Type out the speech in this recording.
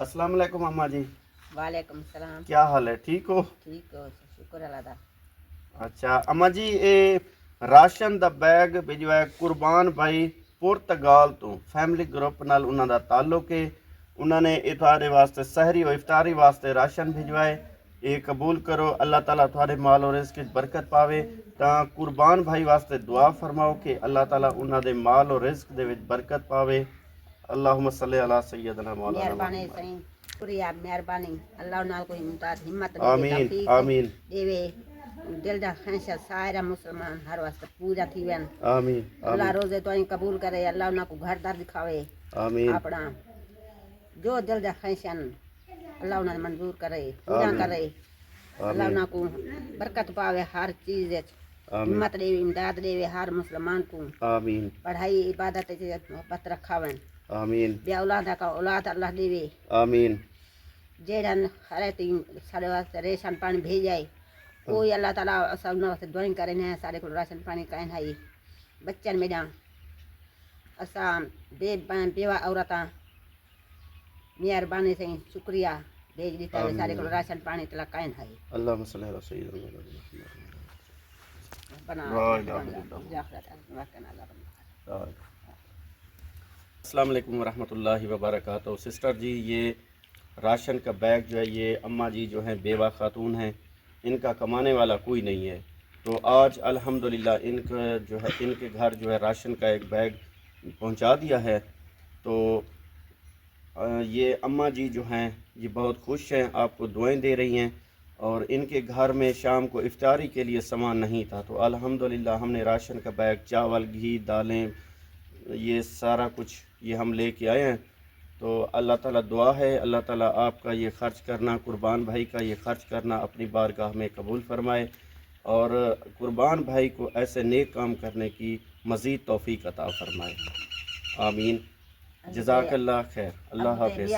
السلام علیکم اماں جی. وعلیکم السلام. کیا حال ہے؟ ٹھیک ہو؟ ٹھیک ہو؟ شکر اللہ دا. اچھا اماں جی, یہ راشن دا بیگ بھیجوایا قربان بھائی پرتگال تو فیملی گروپ نال انہاں دا تعلق ہے. انہوں نے اتوارے واسطے سحری و افطاری واسطے راشن بھیجوائے. یہ قبول کرو. اللہ تعالیٰ تھوڑے مال و رزق برکت پاوے. تاں قربان بھائی واسطے دعا فرماؤ کہ اللہ تعالیٰ انہاں دے مال و رزق دے وچ برکت پاوے. اللہم صلی علی سیدنا مولانا مہربانی محمد. سائیں, شکریہ مہربانی. اللہ نال کوئی امداد ہمت دے آمین توفیق آمین دے. دل دا خواہشات سارا مسلمان ہر واسطے پورا تھی ون. آمین اللہ آمین روزے تو قبول کرے. اللہ انہاں کو گھر دار دکھاوے. آمین اپنا جو دل دا خواہشاں اللہ انہاں منظور کرے, پورا آمین کرے. اللہ آمین انہاں کو برکت پاوے ہر چیز, آمین ہمت دے, امداد دے ہر مسلمان کو. آمین پڑھائی عبادت محبت رکھاون. آمین بے اولاد کا اولاد اللہ دے. آمین جیڑن خریتی سارے واسطے ریشن پانی بھیجائے کوئی اللہ تعالیٰ سب واسطے دعائیں کریں ہیں. سارے کو راشن پانی کہیں ہے بچن میڈا اساں بیوہ عورتاں مہربانی سے شکریہ بھیج دیتا ہے. سارے کو راشن پانی تلا کہیں ہے. اللہم صلی علی سیدنا محمد. بنا لا الہ الا اللہ. السلام علیکم ورحمۃ اللہ وبرکاتہ. سسٹر جی, یہ راشن کا بیگ جو ہے, یہ اماں جی جو ہیں بیوہ خاتون ہیں, ان کا کمانے والا کوئی نہیں ہے. تو آج الحمدللہ ان کا جو ہے ان کے گھر جو ہے راشن کا ایک بیگ پہنچا دیا ہے. تو یہ اماں جی جو ہیں یہ بہت خوش ہیں, آپ کو دعائیں دے رہی ہیں. اور ان کے گھر میں شام کو افطاری کے لیے سامان نہیں تھا, تو الحمدللہ ہم نے راشن کا بیگ, چاول, گھی, دالیں, یہ سارا کچھ یہ ہم لے کے آئے ہیں. تو اللہ تعالیٰ دعا ہے اللہ تعالیٰ آپ کا یہ خرچ کرنا, قربان بھائی کا یہ خرچ کرنا اپنی بارگاہ میں قبول فرمائے, اور قربان بھائی کو ایسے نیک کام کرنے کی مزید توفیق عطا فرمائے. آمین. جزاک اللہ خیر. اللہ حافظ.